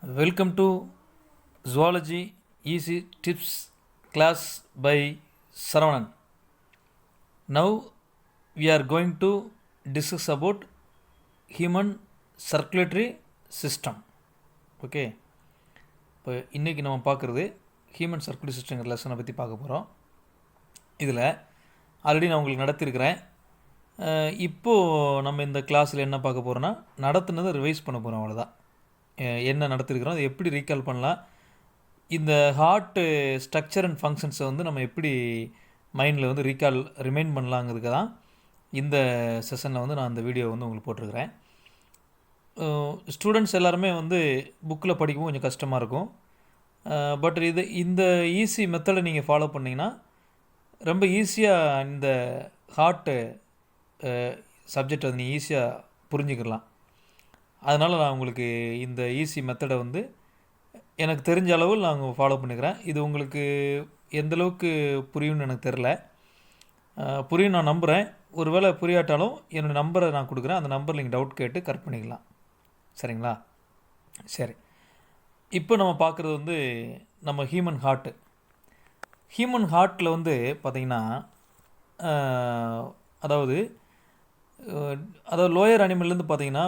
Welcome to Zoology Easy Tips class by Saravanan. Now we are going to discuss about human circulatory system. Okay, இப்போ இன்றைக்கி நம்ம பார்க்குறது human circulatory சிஸ்டங்கிற லெசனை பற்றி பார்க்க போகிறோம். இதில் ஆல்ரெடி நான் உங்களுக்கு நடத்தியிருக்கிறேன். இப்போது நம்ம இந்த கிளாஸில் என்ன பார்க்க போகிறோன்னா நடத்துனதை ரிவைஸ் பண்ண போகிறோம். அவ்வளோதான். என்ன நடத்திருக்கிறோம், அதை எப்படி ரீகால் பண்ணலாம், இந்த ஹார்ட்டு ஸ்ட்ரக்சர் அண்ட் ஃபங்க்ஷன்ஸை வந்து நம்ம எப்படி மைண்டில் வந்து ரிமைண்ட் பண்ணலாங்கிறதுக்கு தான் இந்த செஷனில் வந்து நான் அந்த வீடியோ வந்து உங்களுக்கு போட்டிருக்கிறேன். ஸ்டூடெண்ட்ஸ் எல்லாருமே வந்து புக்கில் படிக்கவும் கொஞ்சம் கஷ்டமாக இருக்கும். பட் இந்த ஈஸி மெத்தடை நீங்கள் ஃபாலோ பண்ணிங்கன்னா ரொம்ப ஈஸியாக இந்த ஹார்ட்டு சப்ஜெக்டை வந்து நீங்கள் ஈஸியாக புரிஞ்சுக்கலாம். அதனால் நான் உங்களுக்கு இந்த ஈஸி மெத்தடை வந்து எனக்கு தெரிஞ்ச அளவில் நான் ஃபாலோ பண்ணிக்கிறேன். இது உங்களுக்கு எந்தளவுக்கு புரியும்னு எனக்கு தெரில. புரியும் நான் நம்புகிறேன். ஒரு வேளை புரியாட்டாலும் என்னோடய நம்பரை நான் கொடுக்குறேன். அந்த நம்பரில் நீங்கள் டவுட் கேட்டு கரெக்ட் பண்ணிக்கலாம். சரிங்களா? சரி, இப்போ நம்ம பார்க்குறது வந்து நம்ம ஹியூமன் ஹார்ட்டில் வந்து பார்த்திங்கன்னா அதாவது லோயர் அனிமல்லேருந்து பார்த்தீங்கன்னா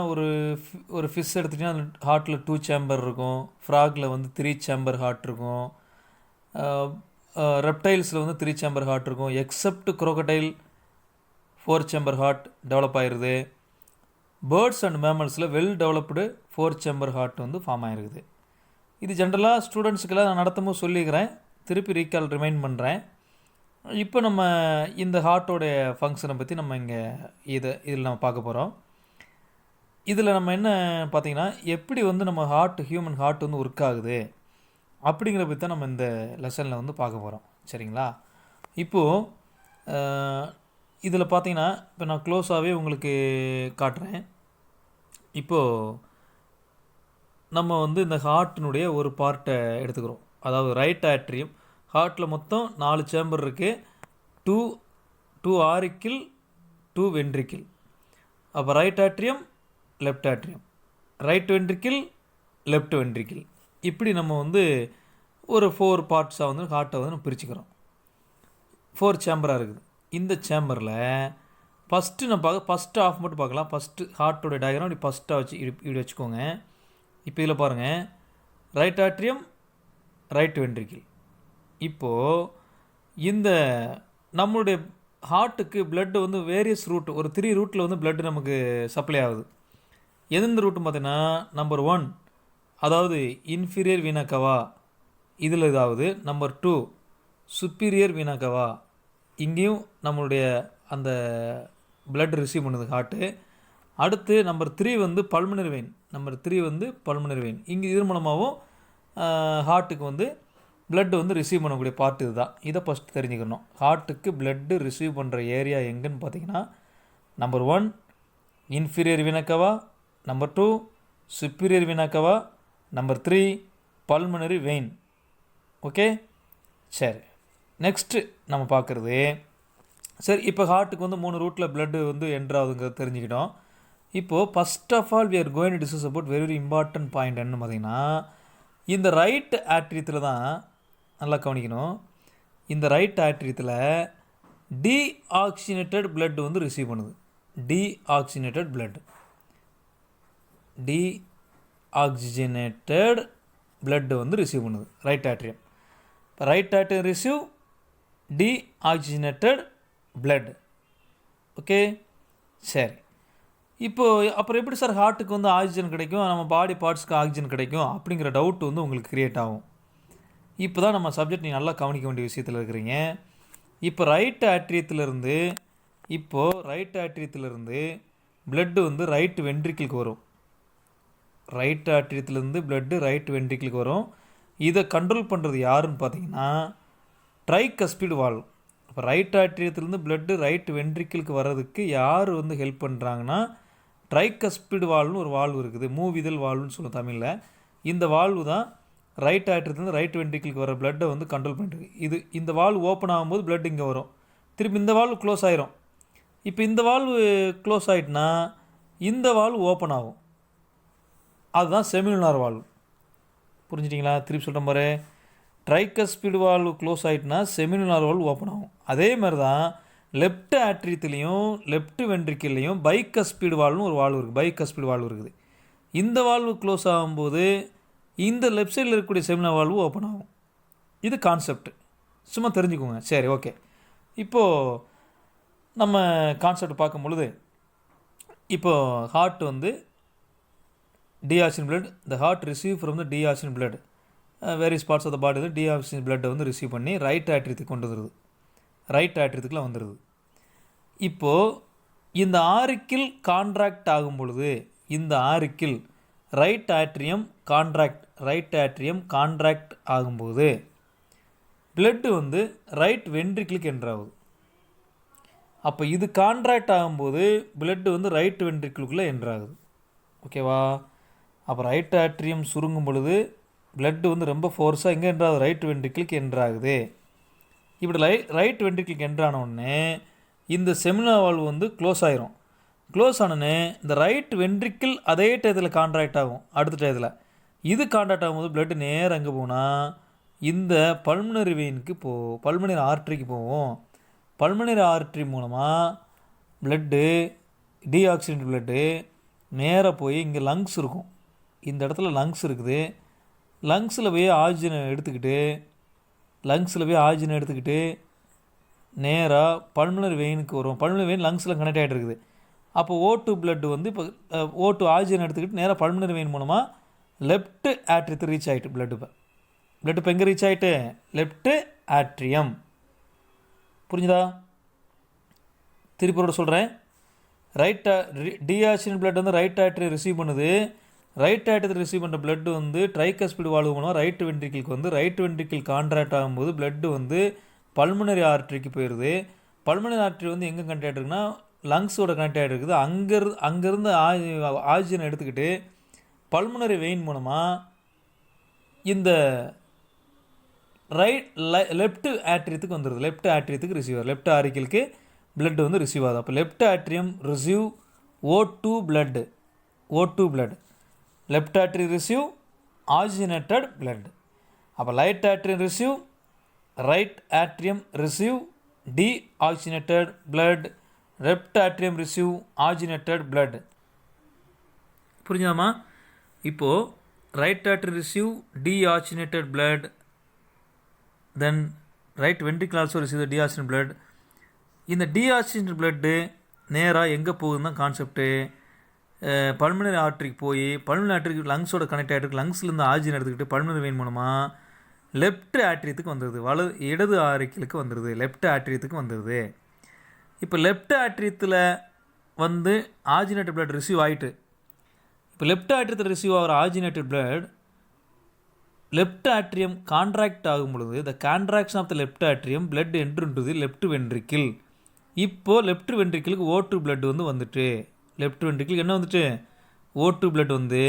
ஒரு ஃபிஷ் எடுத்துட்டிங்கன்னா அந்த ஹார்ட்டில் 2 சேம்பர் இருக்கும். ஃப்ராகில் வந்து 3 சேம்பர் ஹார்ட் இருக்கும். ரெப்டைல்ஸில் வந்து 3 சேம்பர் ஹார்ட் இருக்கும். Except crocodile 4 chamber heart develop ஆகிருது. பேர்ட்ஸ் அண்ட் மேமல்ஸில் வெல் டெவலப்டு 4 சேம்பர் ஹார்ட் வந்து ஃபார்ம் ஆகிருக்குது. இது ஜென்ரலாக ஸ்டூடெண்ட்ஸுக்கெல்லாம் நான் நடத்தும்போது சொல்லிக்கிறேன், திருப்பி ரிமைண்ட் பண்ணுறேன். இப்போ நம்ம இந்த ஹார்ட்டோடைய ஃபங்க்ஷனை பற்றி நம்ம இதில் நம்ம பார்க்க போகிறோம். இதில் நம்ம என்ன பார்த்திங்கன்னா எப்படி வந்து நம்ம ஹியூமன் ஹார்ட் வந்து ஒர்க் ஆகுது அப்படிங்கிற பற்றி தான் நம்ம இந்த லெசனில் வந்து பார்க்க போகிறோம். சரிங்களா? இப்போது இதில் பார்த்திங்கன்னா இப்போ நான் க்ளோஸாகவே உங்களுக்கு காட்டுறேன். இப்போது நம்ம வந்து இந்த ஹார்ட்டினுடைய ஒரு பார்ட்டை எடுத்துக்கிறோம். அதாவது ரைட் ஆட்ரியம். ஹார்ட்டில் மொத்தம் 4 சேம்பர் இருக்குது. 2 ஆரிக்கிள் 2 வென்ட்ரிக்கிள். அப்போ right atrium, left atrium, right ventricle, left ventricle, இப்படி நம்ம வந்து ஒரு 4 பார்ட்ஸாக வந்து ஹார்ட்டை வந்து நம்ம பிரிச்சுக்கிறோம். 4 சேம்பராக இருக்குது. இந்த சேம்பரில் ஃபஸ்ட்டு ஆஃப் மட்டும் பார்க்கலாம். ஃபஸ்ட்டு ஹார்ட்டோட டயக்ராம் இப்படி ஃபஸ்ட்டாக வச்சு இப்படி வச்சுக்கோங்க. இப்போ இதில் பாருங்கள், ரைட் ஆட்ரியம், ரைட் வென்ட்ரிக்கிள். இப்போது இந்த நம்மளுடைய ஹார்ட்டுக்கு பிளட்டு வந்து வேரியஸ் ரூட், ஒரு 3 ரூட்டில் வந்து பிளட்டு நமக்கு சப்ளை ஆகுது. எந்த ரூட்டுன்னு பார்த்தீங்கன்னா நம்பர் 1 அதாவது இன்ஃபீரியர் வீனா கவா, இதில் இதாவது நம்பர் 2 சுப்பீரியர் வீனா கவா, இங்கேயும் நம்மளுடைய அந்த பிளட் ரிசீவ் பண்ணுது ஹார்ட்டு. அடுத்து நம்பர் 3 வந்து பல்மனரி வெயின். இங்கே இது மூலமாகவும் ஹார்ட்டுக்கு வந்து பிளட்டு வந்து ரிசீவ் பண்ணக்கூடிய பார்ட் இது தான். இதை ஃபஸ்ட்டு தெரிஞ்சுக்கணும். ஹார்ட்டுக்கு பிளட்டு ரிசீவ் பண்ணுற ஏரியா எங்கன்னு பார்த்தீங்கன்னா number 1 inferior vena cava, number 2 superior vena cava, number 3 pulmonary vein. Okay, சரி. நெக்ஸ்ட்டு நம்ம பார்க்குறது, சரி இப்போ ஹார்ட்டுக்கு வந்து 3 ரூட்டில் பிளட்டு வந்து என்ட்ராகுதுங்கிறத தெரிஞ்சுக்கிட்டோம். இப்போது first of all we are going to discuss about very important point என்னன்னு பார்த்தீங்கன்னா இந்த ரைட் ஆட்ரியத்தில் தான் நல்லா கவனிக்கணும். இந்த ரைட் ஆட்ரியத்தில் டீஆக்சிஜனேட்டட் பிளட் வந்து ரிசீவ் பண்ணுது. டீஆக்சிஜனேட்டட் பிளட் வந்து ரிசீவ் பண்ணுது ரைட் ஆட்ரியம். இப்போ right atrium receive deoxygenated blood. Okay, சரி. இப்போது அப்புறம் எப்படி சார் ஹார்ட்டுக்கு வந்து ஆக்சிஜன் கிடைக்கும், நம்ம பாடி பார்ட்ஸ்க்கு ஆக்சிஜன் கிடைக்கும் அப்படிங்கிற டவுட் வந்து உங்களுக்கு க்ரியேட் ஆகும். இப்போ தான் நம்ம சப்ஜெக்ட் நீங்கள் நல்லா கவனிக்க வேண்டிய விஷயத்தில் இருக்கிறீங்க. இப்போ ரைட் ஆட்ரியத்திலிருந்து பிளட்டு வந்து ரைட் வென்ட்ரிக்கிளுக்கு வரும். ரைட் ஆட்ரியத்திலேருந்து பிளட்டு ரைட் வென்ட்ரிக்கிளுக்கு வரும். இதை கண்ட்ரோல் பண்ணுறது யாருன்னு பார்த்தீங்கன்னா ட்ரைகஸ்பிட் வால்வ். இப்போ ரைட் ஆட்ரியத்திலேருந்து பிளட்டு ரைட் வென்ட்ரிக்கிளுக்கு வர்றதுக்கு யார் வந்து ஹெல்ப் பண்ணுறாங்கன்னா ட்ரைகஸ்பிட் வால்வ்னு ஒரு வால்வு இருக்குது. மூவிதழ் வால்வுன்னு சொல்லுவோம் தமிழில். இந்த வால்வு தான் ரைட் ஆட்ரியத்துலேருந்து ரைட் வென்ட்ரிக்கிளுக்கு வர பிளட்டை வந்து கண்ட்ரோல் பண்ணிட்டு இந்த வால்வு ஓப்பன் ஆகும்போது பிளட் இங்கே வரும். திருப்பி இந்த வால்வு க்ளோஸ் ஆயிரும். இப்போ இந்த வால்வு க்ளோஸ் ஆகிட்டுனா இந்த வால்வு ஓப்பன் ஆகும். அதுதான் செமினுலார் வால்வு. புரிஞ்சிட்டிங்களா? திருப்பி சொல்கிறேன் பாரு. ட்ரைகஸ்பிட் வால்வு க்ளோஸ் ஆகிட்டுனா செமினுலார் வால்வு ஓப்பன் ஆகும். அதே மாதிரி தான் லெஃப்ட் ஆட்ரியத்துலேயும் லெஃப்ட் வென்ட்ரிக்கிள்லையும் பைகஸ்பிட் வால்வுன்னு ஒரு வால்வு இருக்குது. பைகஸ்பிட் வால்வு இருக்குது. இந்த வால்வு க்ளோஸ் ஆகும்போது இந்த லெஃப்ட் சைடில் இருக்கக்கூடிய செமினுலார் வால்வு ஓப்பன் ஆகும். இது கான்செப்ட், சும்மா தெரிஞ்சுக்கோங்க. சரி, ஓகே. இப்போது நம்ம கான்செப்ட் பார்க்கும் பொழுது, இப்போது ஹார்ட் வந்து deoxygen blood, the heart receive from the deoxygen blood, various parts of the body வந்து டீஆக்சிஜன் பிளட்டை வந்து ரிசீவ் பண்ணி ரைட் ஆட்ரியத்துக்கு கொண்டு வந்துடுது. ரைட் ஆட்ரியத்துக்குலாம் வந்துடுது. இப்போது இந்த ஆரிக்கிள் கான்ட்ராக்ட் ஆகும் பொழுது, இந்த ஆரிக்கிள் ரைட் ஆட்ரியம் கான்ட்ராக்ட் ஆகும்போது பிளட்டு வந்து ரைட் வென்ட்ரிக்கிளுக்கு என்ட்ராகுது. அப்போ இது கான்ட்ராக்ட் ஆகும்போது பிளட்டு வந்து ரைட் வென்ட்ரிக்கிளுக்குள்ளே என்ட்ராகுது. ஓகேவா? அப்போ ரைட் ஆட்ரியம் சுருங்கும் பொழுது பிளட்டு வந்து ரொம்ப ஃபோர்ஸாக எங்கே என்ட்ராகுது? ரைட் வென்ட்ரிக்கிளுக்கு என்ட்ராகுது. இப்படி ரைட் வென்ட்ரிக்கிளுக்கு என்ட்ரானோடனே இந்த செமினுலார் வால்வு வந்து க்ளோஸ் ஆயிரும். க்ளோஸ் ஆனோடனே இந்த ரைட் வென்ட்ரிக்கிள் அதே டயத்தில் கான்ட்ராக்ட் ஆகும். அடுத்த டயத்தில் இது கான்ட்ராக்ட் ஆகும்போது பிளட்டு நேரம் எங்கே போனால் இந்த பல்மனரி வெயினுக்கு பல்மனரி ஆர்ட்ரிக்கு போவோம். பல்மனரி ஆர்ட்ரி மூலமாக பிளட்டு டீஆக்சிஜன் பிளட்டு நேராக போய் இங்கே லங்ஸ் இருக்கும். இந்த இடத்துல லங்ஸ் இருக்குது. லங்ஸில் போய் ஆக்சிஜனை எடுத்துக்கிட்டு நேராக பல்மனரி வெயினுக்கு வரும். பல்மனரி வெயின் லங்ஸில் கனெக்ட் ஆகிட்டு இருக்குது. அப்போ O2 பிளட்டு வந்து இப்போ O2 ஆக்சிஜன் எடுத்துக்கிட்டு நேராக பல்மனரி வெயின் மூலமாக லெஃப்ட் ஆட்ரியத்துக்கு ரீச் ஆகிட்டு பிளட்டு. இப்போ எங்கே ரீச் ஆகிட்டு? Left atrium. புரிஞ்சுதா? திருப்பி சொல்கிறேன். டீஆக்சிஜன் பிளட் வந்து ரைட் ஆட்ரியம் ரிசீவ் பண்ணுது. ரைட் ஆட்ரியத்தில் ரிசீவ் பண்ணுற பிளட்டு வந்து ட்ரைகஸ்பிட் வால்வு மூலமாக ரைட் வென்ட்ரிக்கிளுக்கு வந்து ரைட் வென்ட்ரிக்கிள் கான்ட்ராக்ட் ஆகும்போது பிளட்டு வந்து பல்மனரி ஆர்ட்ரிக்கு போயிடுது. பல்மனரி ஆர்ட்ரி வந்து எங்கே கனெக்ட் ஆகிட்டு இருக்குன்னா லங்ஸோட கனெக்ட் ஆகிட்டு இருக்குது. அங்கேருந்து ஆக்சிஜனை எடுத்துக்கிட்டு பல்மனரி வெயின் மூலமாக இந்த லெஃப்ட் ஆட்ரியத்துக்கு வந்துடுது. லெஃப்ட் ஆட்ரியத்துக்கு ரிசீவ் ஆகுது. லெஃப்ட் ஆரிக்கிளுக்கு பிளட் வந்து ரிசீவ் ஆகுது. அப்போ left atrium receive O2 blood. Left atrium receive oxygenated blood. அப்போ right atrium receive deoxygenated blood. Left atrium receive oxygenated blood. புரிஞ்சுதாமா? இப்போது right atrium receive deoxygenated blood, then right ventricle also receive the deoxygen blood. இந்த deoxygen blood நேராக எங்கே போகுதுன்னு தான் concept. Pulmonary ஆர்ட்ரிக்கு போய் pulmonary ஆர்ட்ரிக்கு லங்ஸோட connect ஆகிட்டு லங்ஸ்லேருந்து ஆக்சிஜன் எடுத்துக்கிட்டு பல்மனரி வெயின் மூலமாக லெஃப்ட் ஆட்ரியத்துக்கு வந்துடுது. இடது ஆரிக்கிளுக்கு வந்துடுது. லெஃப்ட் ஆட்ரியத்துக்கு வந்துடுது. இப்போ லெஃப்ட் ஆட்ரியத்தில் வந்து ஆக்சிஜனேட்டட் பிளட் ரிசீவ் ஆகிட்டு, இப்போ லெஃப்ட் ஆட்ரியத்தில் ரிசீவ் ஆகிற oxygenated blood left atrium contract ஆகும் பொழுது the contraction of the left atrium blood enter into the left ventricle. இப்போது லெஃப்ட் வென்ட்ரிக்கிளுக்கு O2 பிளட் வந்து வந்துட்டு, லெஃப்ட் வென்ட்ரிக்கிளுக்கு என்ன வந்துட்டு? O2 பிளட் வந்து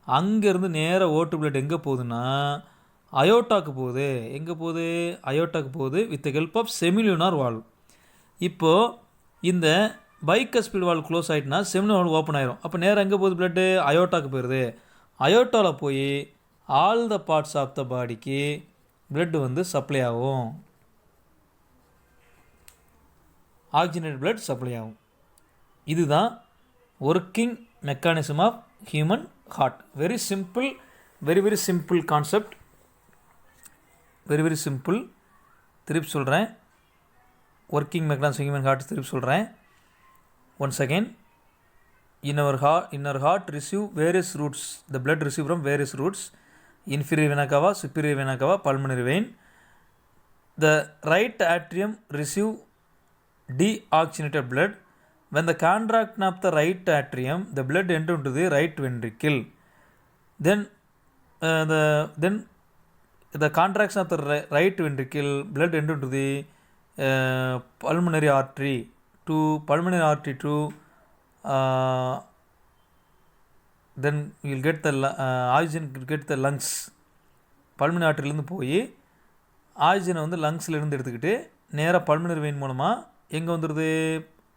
அங்கேருந்து நேராக O2 பிளட் எங்கே போகுதுன்னா அயோட்டாக்கு போகுது. எங்கே போகுது? அயோட்டாக்கு போகுது with help of semilunar valve. இப்போது இந்த பைகஸ்பிட் வால்வ் க்ளோஸ் ஆகிட்டுனா செமிலுனார் வால்வ் ஓப்பன் ஆயிரும். அப்போ நேராக எங்கே போகுது? பிளட்டு அயோட்டாக்கு போயிடுது. அயோட்டாவில் போய் all the parts of the பாடிக்கு பிளட் வந்து சப்ளை ஆகும். ஆக்சிஜனேட்டட் பிளட் சப்ளை ஆகும். இதுதான் working mechanism of human heart. Very simple, very simple concept. Very simple. திருப்பி சொல்கிறேன். ஒர்க்கிங் மெக்கானிசம் ஹியூமன் ஹார்ட் திருப்பி சொல்கிறேன். Once again, in our heart receive various roots. The blood receive from various roots: inferior vena cava, superior vena cava, pulmonary vein. The right atrium receive deoxygenated blood. When the contraction of the right atrium, the blood enter into the right ventricle. Then the contraction of the right ventricle, blood enter into the pulmonary artery to then you will get the oxygen, get the lungs. Pulmonary ஆர்டரியிலேருந்து போய் ஆக்சிஜனை வந்து லங்ஸ்லேருந்து எடுத்துக்கிட்டு நேராக pulmonary vein மூலமாக எங்கே வந்துடுது?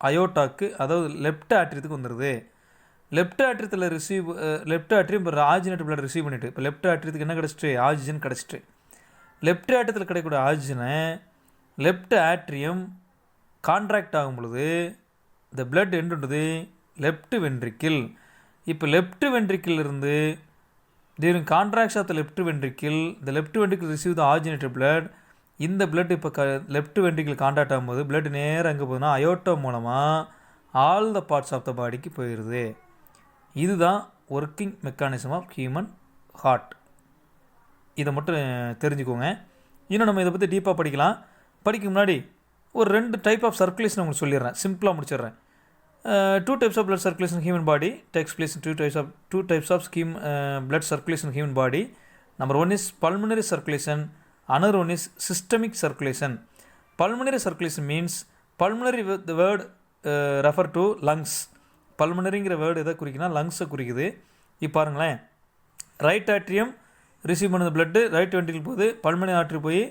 அயோட்டாக்கு, அதாவது லெஃப்ட் ஆட்ரியத்துக்கு வந்துடுது. லெஃப்ட் ஆட்ரியத்தில் லெஃப்ட் ஆட்ரியம் இப்போ ஆக்சிஜனேட்டட் பிளட் ரிசீவ் பண்ணிட்டு இப்போ லெஃப்ட் ஆட்ரியத்துக்கு என்ன கிடச்சிட்டு ஆக்சிஜன் கிடச்சிட்டு லெஃப்ட் ஆட்ரியத்தில் கிடைக்கக்கூடிய ஆக்சிஜனை லெஃப்ட் ஆட்ரியம் கான்ட்ராக்ட் ஆகும் பொழுது இந்த பிளட் என்னது லெஃப்ட் வென்ட்ரிக்கிள். இப்போ லெஃப்ட் வென்ட்ரிக்கிள் இருந்து during contraction of the left ventricle the left ventricle receive the oxygenated blood. இந்த பிளட் இப்போ லெஃப்ட் வென்ட்ரிக்கிள் கான்டாக்ட் ஆகும்போது பிளட் நேராக எங்கே போகுதுன்னா அயோட்டோ மூலமாக all the parts of the பாடிக்கு போயிடுது. இதுதான் working mechanism of human heart. இதை மட்டும் தெரிஞ்சுக்கோங்க. இன்னும் நம்ம இதை பற்றி டீப்பாக படிக்கலாம். படிக்க முன்னாடி ஒரு 2 டைப் ஆஃப் சர்க்குலேஷன் உங்களுக்கு சொல்லிடுறேன், சிம்பிளாக முடிச்சிடுறேன். 2 types of blood circulation in human body takes place in 2 types of blood circulation in human body. Number 1 is pulmonary circulation, another one is systemic circulation. Pulmonary circulation means pulmonary, the word refer to lungs. பல்மனரிங்கிற word எதை குறிக்குன்னா லங்ஸை குறிக்குது. இப்போ பாருங்களேன், right atrium receive பண்ணது blood right ventricle போகுது, pulmonary artery போய்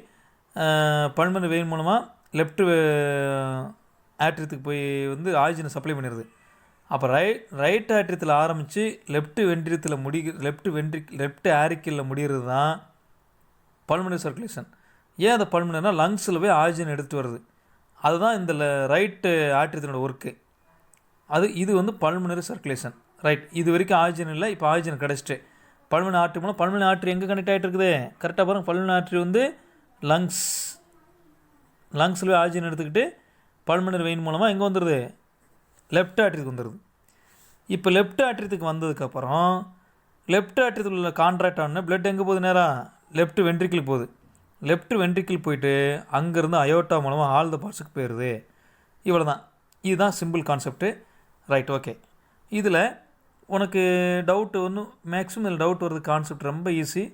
பல்மனரி வெயின் மூலமாக லெஃப்ட் ஆட்ரியத்துக்கு போய் வந்து ஆக்சிஜனை சப்ளை பண்ணிடுது. அப்போ ரைட் ஆட்ரியத்தில் ஆரம்பித்து லெஃப்ட் ஆரிக்கிளில் முடிகிறது தான் பல்மனரி சர்க்குலேஷன். ஏன் அந்த பல்மனரினா லங்ஸில் போய் ஆக்சிஜன் எடுத்துகிட்டு வருது. அதுதான் இந்த ரைட்டு ஆட்ரியத்தினோட ஒர்க்கு. இது வந்து பல்மனரி சர்க்குலேஷன். ரைட், இது வரைக்கும் ஆக்சிஜன் இல்லை, இப்போ ஆக்சிஜன் கிடச்சிட்டு பல்மனரி ஆட்ரி மூலம் பல்மனரி ஆட்ரி எங்கே கனெக்ட் ஆகிட்டு இருக்குது கரெக்டாக பாருங்கள். பல்மனரி ஆட்ரி வந்து லங்ஸில் போய் ஆக்சிஜன் எடுத்துக்கிட்டு பல்மனரி வெயின் மூலமாக எங்கே வந்துடுது லெஃப்ட் ஆட்ரியத்துக்கு வந்துடுது. இப்போ லெஃப்ட் ஆட்ரியத்துக்கு வந்ததுக்கப்புறம் லெஃப்ட் ஆட்ரியத்தில் உள்ள கான்ட்ராக்ட் ஆன பிளட் எங்கே போகுது நேராக லெஃப்ட் வென்ட்ரிக்கிள் போகுது. லெஃப்ட் வென்ட்ரிக்கிள் போயிட்டு அங்கேருந்து அயோட்டா மூலமாக ஆல் த பார்ட்ஸுக்கு போயிடுது. இவ்வளோ தான், இதுதான் சிம்பிள் கான்செப்ட்டு. Right, okay. இதில் உனக்கு டவுட் ஒன்றும் மேக்ஸிமம் இதில் டவுட் வருது. கான்செப்ட் ரொம்ப ஈஸி.